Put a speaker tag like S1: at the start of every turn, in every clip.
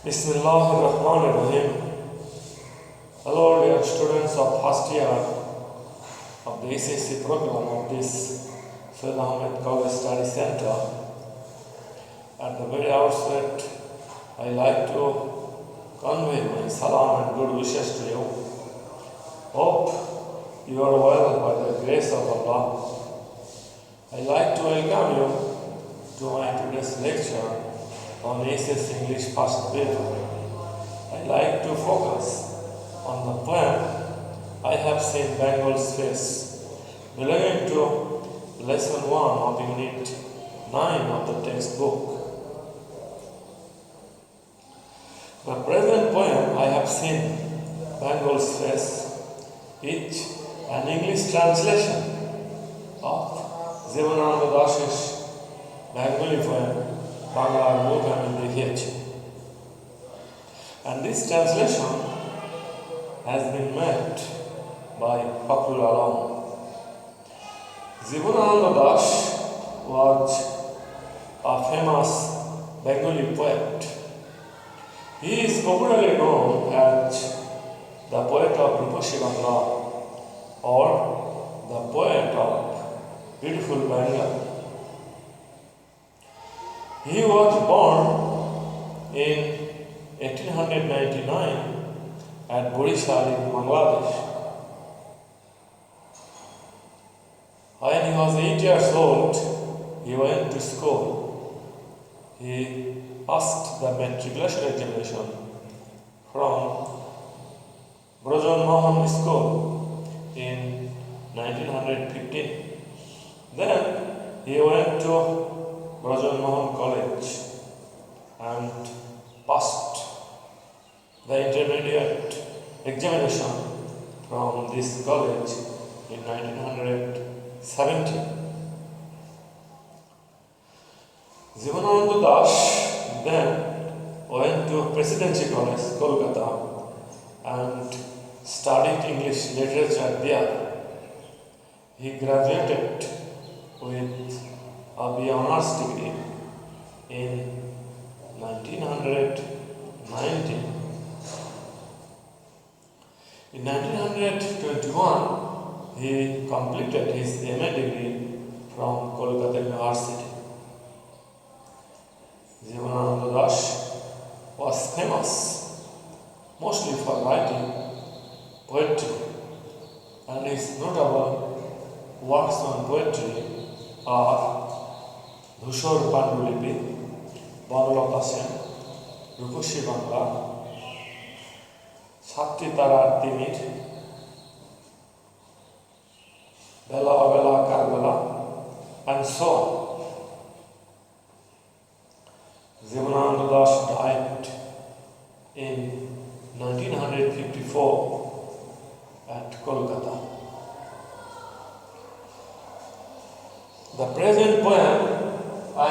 S1: Bismillahirrahmanirrahim. Hello dear students of first year of the HSC Program of this Syed Ahmed College Study Center. At the very outset, I like to convey my salam and good wishes to you. Hope you are well by the grace of Allah. I like to welcome you to my today's lecture on HSC English first paper. I like to focus on the poem I have seen Bengal's face, belonging to lesson 1 of unit-9 of the textbook. The present poem I have seen Bengal's face is an English translation of Jivanananda Das's Bengali poem বাংলার মুখ আমি দেখিয়েছি, and this translation has been made by Fakrul Alam. Jivanananda Das was a famous Bengali poet. He is popularly known as the poet of Rupashi Bangla or the poet of beautiful Bengal. He was born in 1899 at Borishal in Bangladesh. When he was 8 years old, he went to school. He passed the matriculation examination from Brojan Mohan School in 1915. Then he went to Brojan Mohan College and passed the intermediate examination from this college in 1970. Jivanananda Das then went to Presidency College, Kolkata, and studied English literature there. He graduated with a B. Honours degree in 1990. In 1921, he completed his MA degree from Kolkata University. Jivanananda Das was famous mostly for writing poetry, and his notable works on poetry are ধূসর পাণ্ডুলিপি, বনলতা সেন, রূপসী বাংলা, সাতটি তারার তিমির, বেলা অবেলা কারবেলা, and so on. Jivanananda Das died in 1954 at Kolkata. The present poem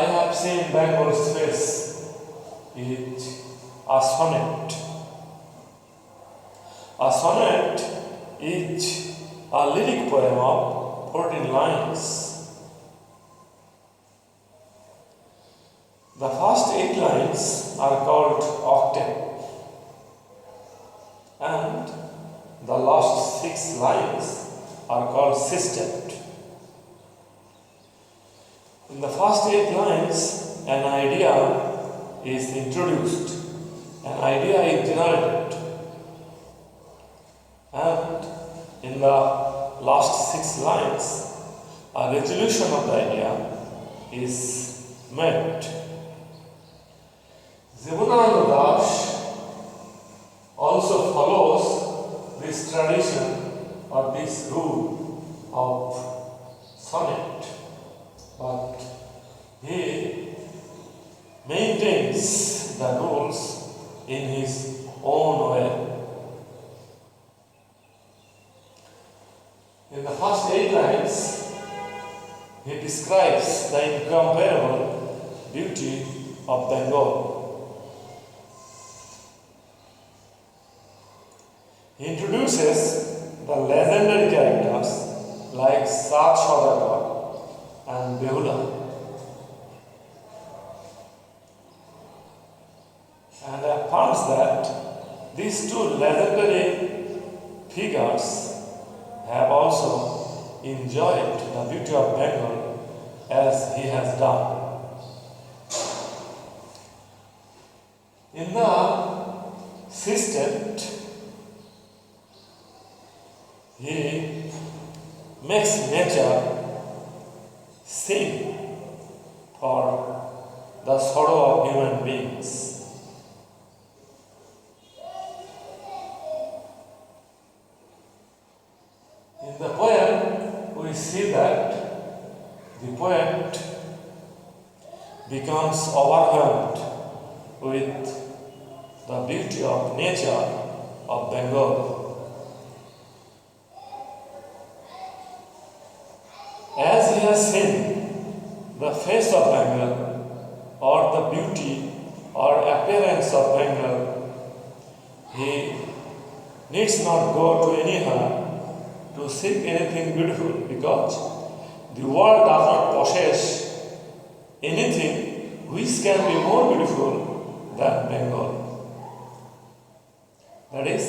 S1: I have seen Bengal's face is a sonnet. A sonnet is a lyric poem of 14 lines. The first 8 lines are called octave, and the last 6 lines are called sestet. In the first 8 lines, an idea is introduced, an idea is generated, and in the last 6 lines, a resolution of the idea is made. Jivanananda Das also follows this tradition or this rule of sonnet, but he maintains the rules in his own way. In the first 8 lines, he describes the incomparable beauty of Bengal. He introduces the legendary characters like Sat Saudagar and Behula. And affirms that these two legendary figures have also enjoyed the beauty of Bengal as he has done. In the system, he makes nature sing for the sorrow of human beings. In the poem, we see that the poet becomes overwhelmed with the beauty of nature of Bengal. As he has seen the face of Bengal or the beauty or appearance of Bengal, he needs not go to anywhere to seek anything beautiful, because the world does not possess anything which can be more beautiful than Bengal. That is,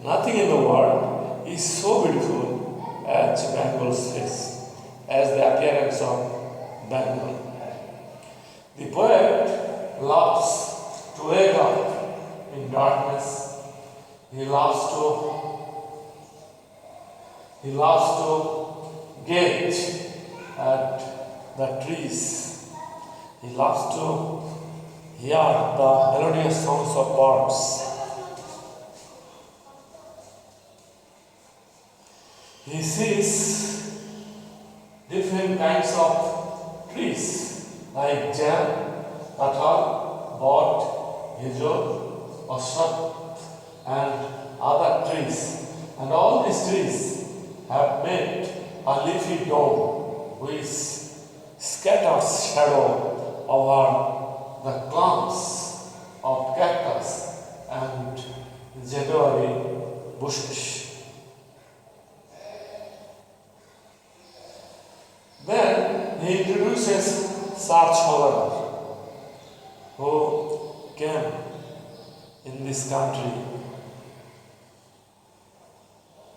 S1: nothing in the world is so beautiful as Bengal's face, as the appearance of Bengal. The poet loves to wake up in darkness. He loves to gaze at the trees. He loves to hear the melodious songs of birds. He sees different kinds of trees like jam, kathal, bot, hijol, ashok, and other trees. And all these trees have made a leafy dome which scatters shadow over the clumps of cactus and jadawari bushes. Then he introduces Sarch Hollander, who came in this country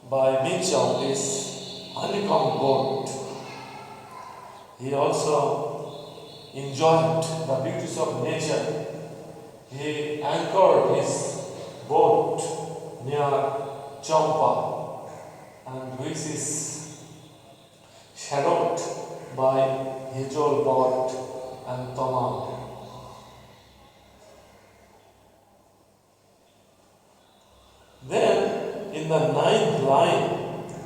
S1: by means of this honeycomb boat. He also enjoyed the beauties of nature. He anchored his boat near Champa, and which is shadowed by hijol bot and tamam. Then, in the 9th line,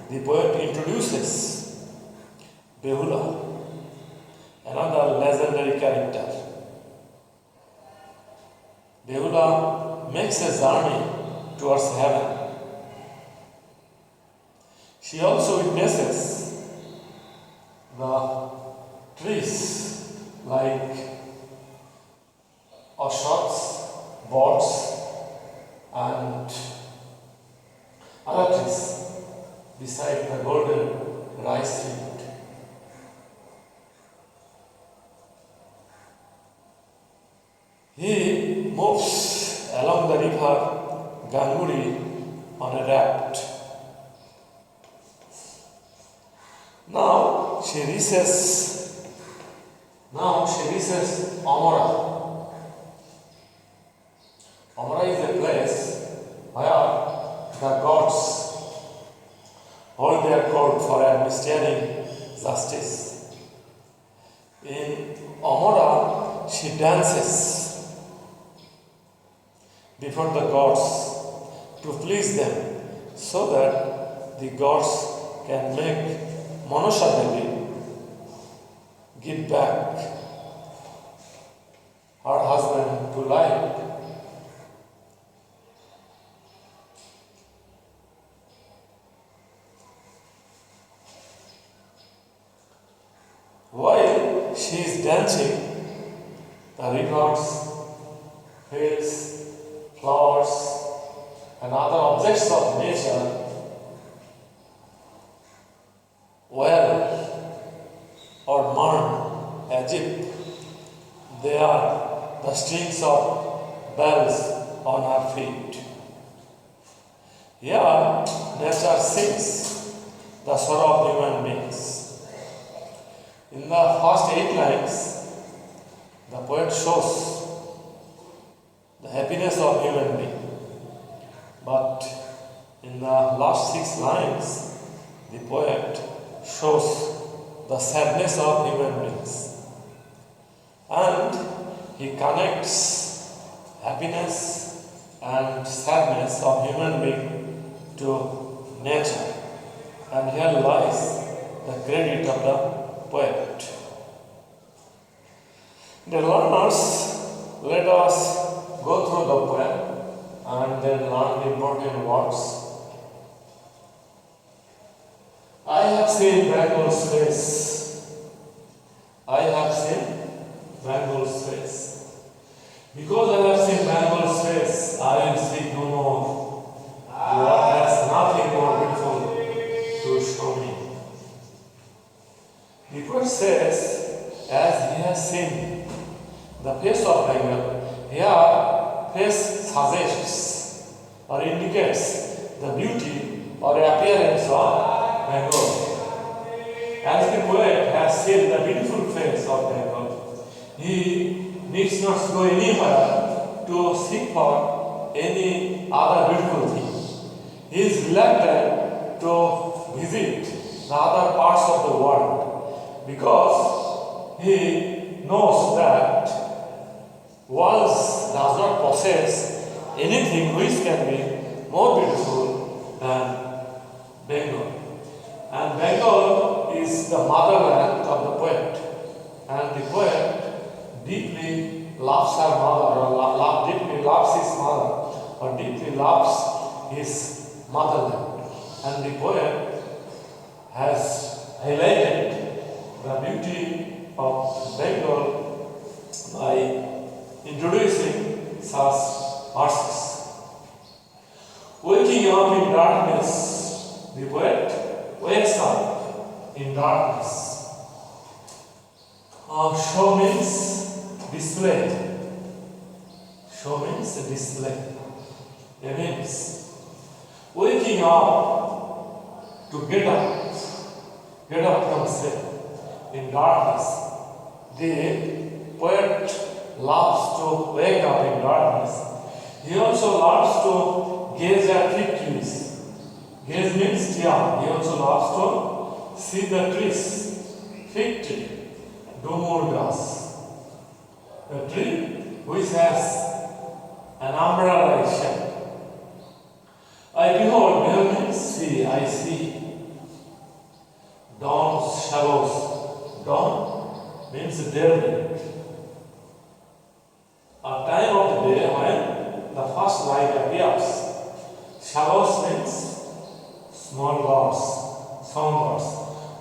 S1: the poet introduces Behula, another legendary character. Behula makes a journey towards heaven. She also witnesses the trees like ashoks, bots, and other trees beside the golden rice field. He moves along the river Ganguri on a raft. Now she reaches Amara. Amara is a place where the gods hold their court for administering justice. In Amara, she dances before the gods to please them, so that the gods can make Manasha Devi give back her husband to life. While she is dancing, the rivers, hills, flowers, and other objects of nature or mourn as if they are the strings of bells on her feet. Here, nature sings the sorrow of human beings. In the first 8 lines, the poet shows the happiness of human being. But in the last 6 lines, the poet shows the sadness of human beings. And he connects happiness and sadness of human being to nature. And here lies the credit of the poet. Dear learners, let us go through the poem and then learn the important words. I have seen Bengal's face. I have seen Bengal's face. Because I have seen Bengal's face, I will seek no more. What has nothing more beautiful to show me. The poet says, as he has seen the face of Bengal, here face suggests or indicates the beauty or appearance of Bengal. As the poet has seen the beautiful face of Bengal, he needs not go anywhere to seek for any other beautiful thing. He is reluctant to visit the other parts of the world because he knows that world does not possess anything which can be more beautiful than Bengal. And Bengal is the motherland of the poet. And the poet deeply loves her mother, or deeply loves his mother, or deeply loves his motherland. And the poet has highlighted the beauty of Bengal by introducing such verses. Waking up in darkness, the poet wakes up in darkness. Show means display. Show means display. It means waking up to get up from sleep in darkness. The poet loves to wake up in darkness. He also loves to gaze at fig trees. Gaze means stare. He also loves to see the trees. Fig tree, dumur grass. A tree which has an umbrella-like shape. I behold, means see, I see. Dawn's shadows. Dawn means daybreak. A time of the day when the first light appears. Shadows means small birds, songbirds,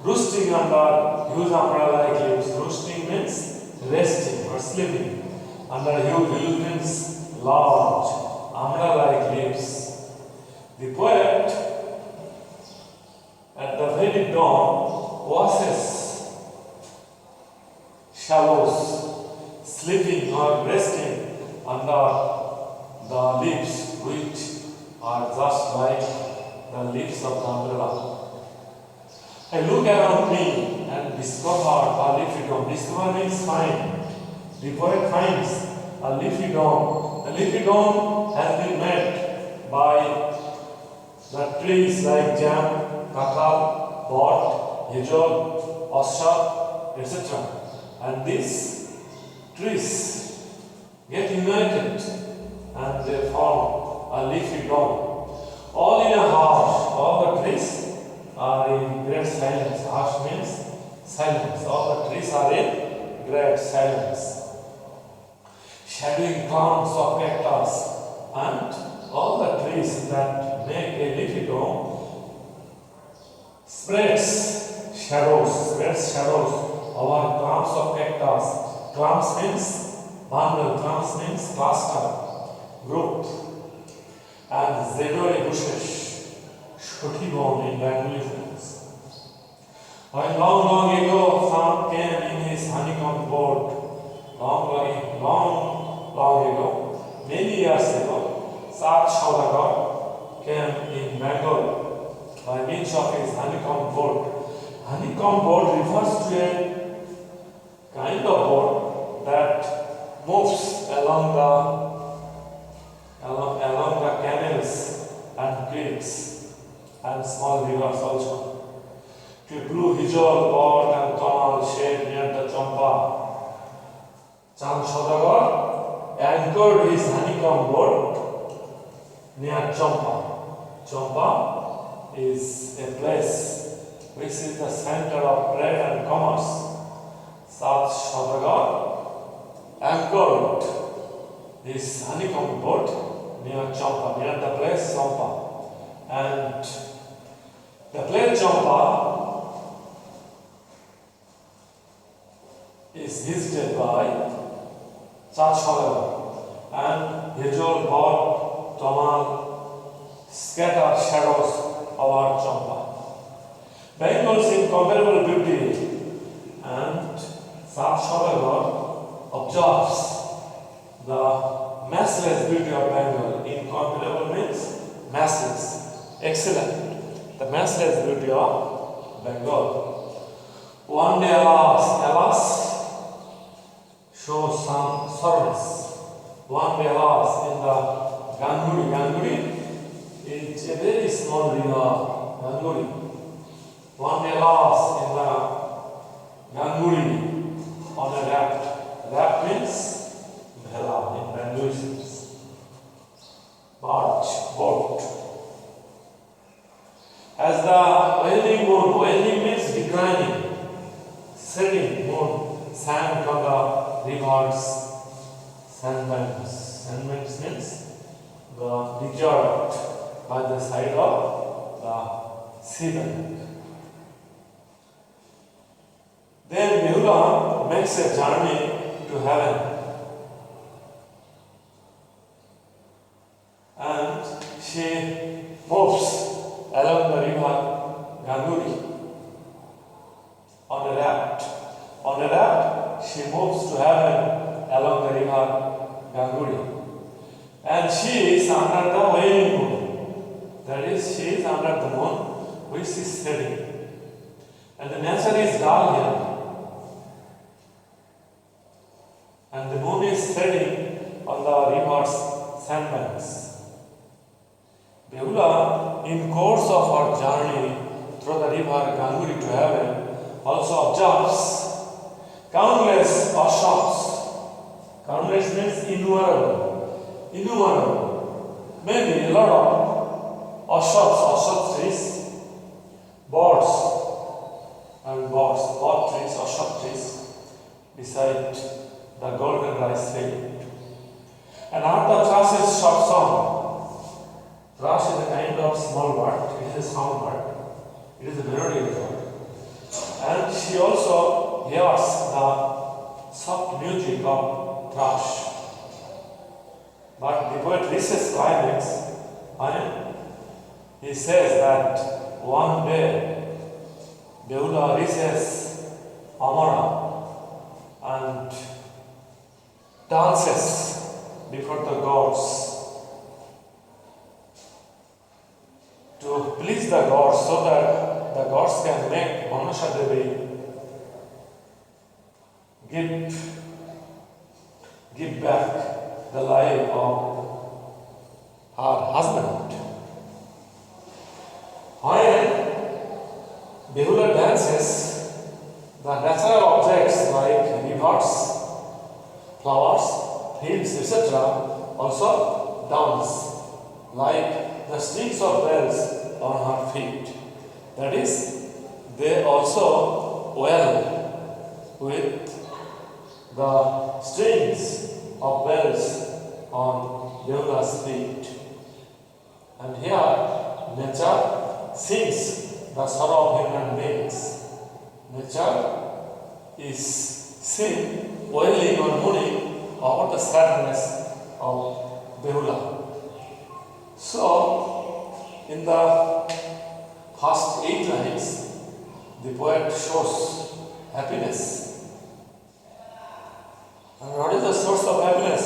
S1: roosting under huge umbrella-like leaves. Roosting means resting or sleeping. Under huge means large umbrella-like leaves. The poet, at the very dawn, watches shadows sleeping or resting under the leaves, which are just like the leaves of the umbrella. I look around me and discover a leafy dome. Discover means find. The poet finds a leafy dome. The leafy dome has been made by the trees like jam, kathal, bot, hijol, osha, etc. And these trees get united and they form a leafy dome. All in a hush, all the trees are in great silence. Hush means silence. All the trees are in great silence. Shadowing clumps of cactus and all the trees that make a leafy dome spreads shadows over clumps of cactus. Clumps means bundle, clumps means cluster, group. And zedoi bushes, shoti bone in Bengali friends. When long ago sun came in his honeycomb boat, long ago, many years ago, Sat Saudagar came in Bengal by means of his honeycomb boat. Honeycomb boat refers to a kind of boat that moves along the canals and creeks and small rivers also. To blue hijol, board and Kamal shade near the Champa. Chand Saudagar anchored his honeycomb boat near Champa. Champa is a place which is the center of trade and commerce. Sat Saudagar anchored his honeycomb boat near Champa, near the place Champa. And the place Champa is visited by Sat Saudagar, and Hijol, Bod, Tomal scatter shadows over Champa. Bengal's incomparable beauty, and Sat Saudagar observes the matchless beauty of Bengal. Incomparable means matchless, excellent. The matchless beauty of Bengal. One day, alas, show some service. One day, alas, in the Ganguri. Ganguri is a very small river. Ganguri. One day, alas, in the Ganguri on a raft. Raft means bhela in Bengali. Barge, boat. As the waning means declining, setting moon sank on the river's sandbanks. Sandbanks means the desert by the side of the seabank. Then Behula makes a journey to heaven, and she moves along the river Ganguri on a raft. On a raft, she moves to heaven along the river Ganguri. And she is under the waning moon. That is, she is under the moon which is setting. And the nature is dull here. And the moon is setting on the river's sandbanks. Behula, in course of her journey through the river Ganguri to heaven, also observes countless ashams. Countless means innumerable. Innumerable. Maybe a lot of ashams trees, bird trees, asham trees beside the golden rice field. And heard the thrash's short song. Thrush is a kind of small bird. It is a sound bird. It is a melodious bird. And she also hears the soft music of thrush. But the poet reaches climax when he says that one day Behula reaches Amara and dances before the gods to please the gods, so that the gods can make Manasha Devi give back the life of her husband. When Behula dances, the natural objects like rivers, flowers, fields, etc. also dance, like the strings of bells on her feet. That is, they also wail with the strings of bells on Behula's feet. And here, nature sings the sorrow of human beings. Nature is seen wailing or mourning over the sadness of Behula. So, in the first 8 lines, the poet shows happiness. And what is the source of happiness?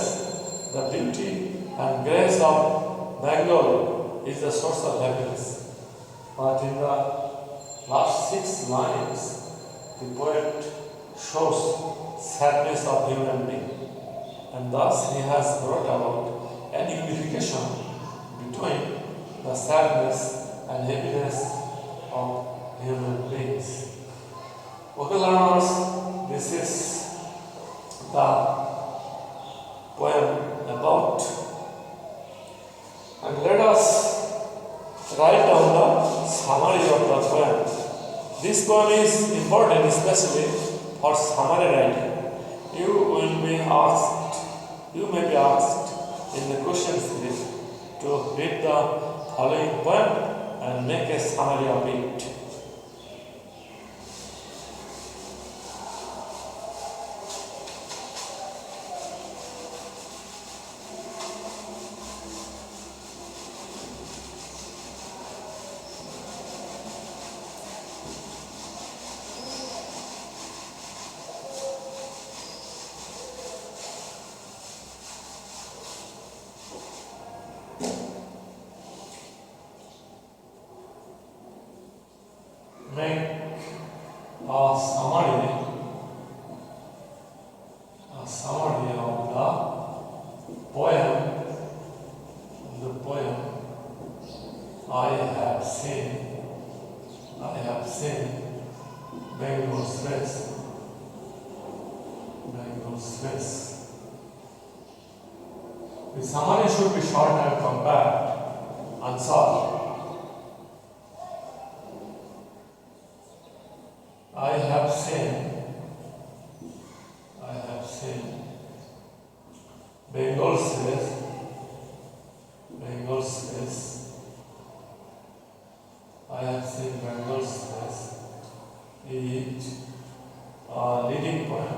S1: The beauty and grace of Bengal is the source of happiness. But in the last 6 lines, the poet shows sadness of human being, and thus he has brought about an unification between the sadness and happiness of human beings. Okay, learners, this is the poem about, and let us write down the summary of the poem. This poem is important especially for summary writing. You may be asked in the question series to read the following poem and make a summary of it. Make a summary of the poem. I have seen Bengal's face. The summary should be short and compact and short. I have seen Bengal's face. I have seen Bengal's face. Is a leading poem.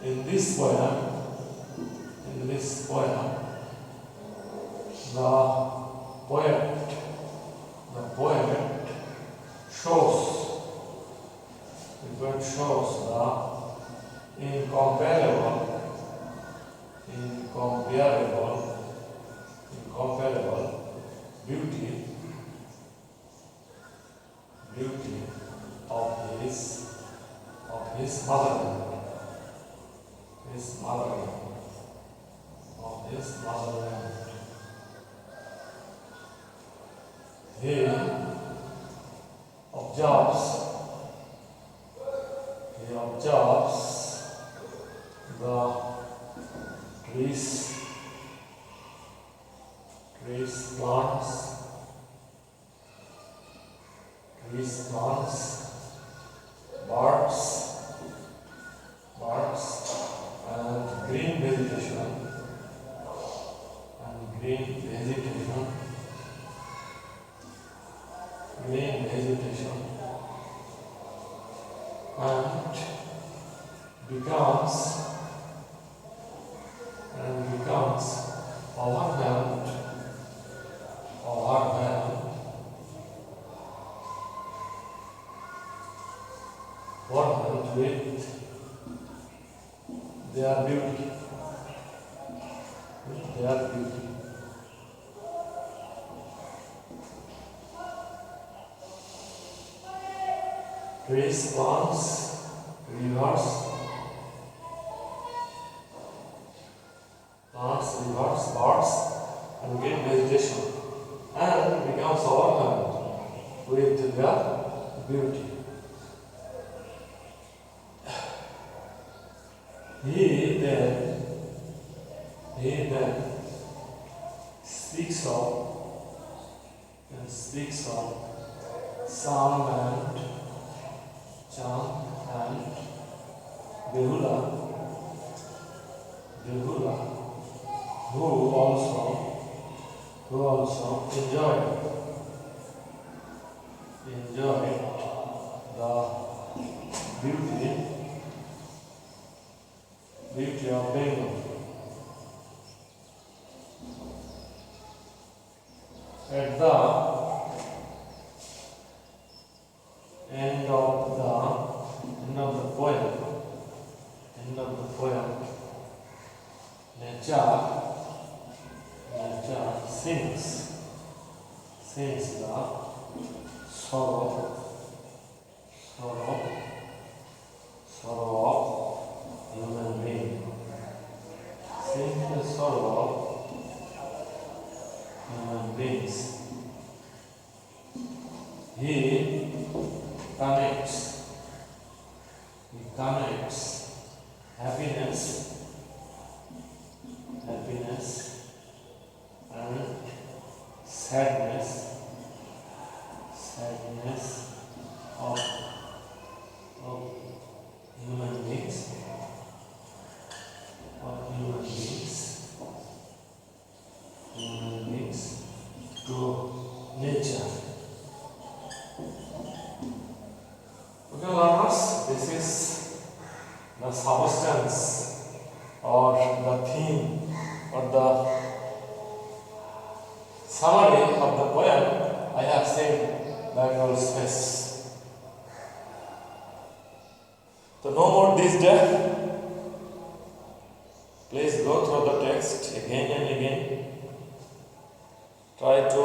S1: In this poem, the poet shows the incomparable beauty of his motherland. He observes the trees, plants, birds, and green vegetation, and becomes overwhelmed with their beauty. Trees, plants, rivers, birds, and green vegetation, and becomes overwhelmed with their beauty. He then speaks of Sam and Behula, who also enjoyed the beauty of Bengal. At the end sings the sorrow of human being. Sings the sorrow of human beings. He connects happiness and sadness of human beings to nature. Okay, learners, this is the substance or the theme or the summary of the poem I have said Bengal space. So no more this day. Please go through the text again and again. Try to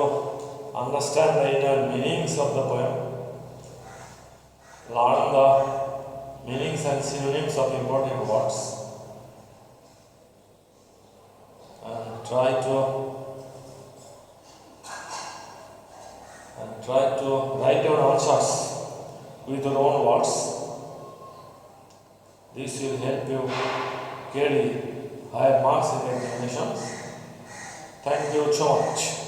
S1: understand the inner meanings of the poem. Learn the meanings and synonyms of important words. And try to write down answers with your own words. This will help you carry higher marks in the examinations. Thank you so much.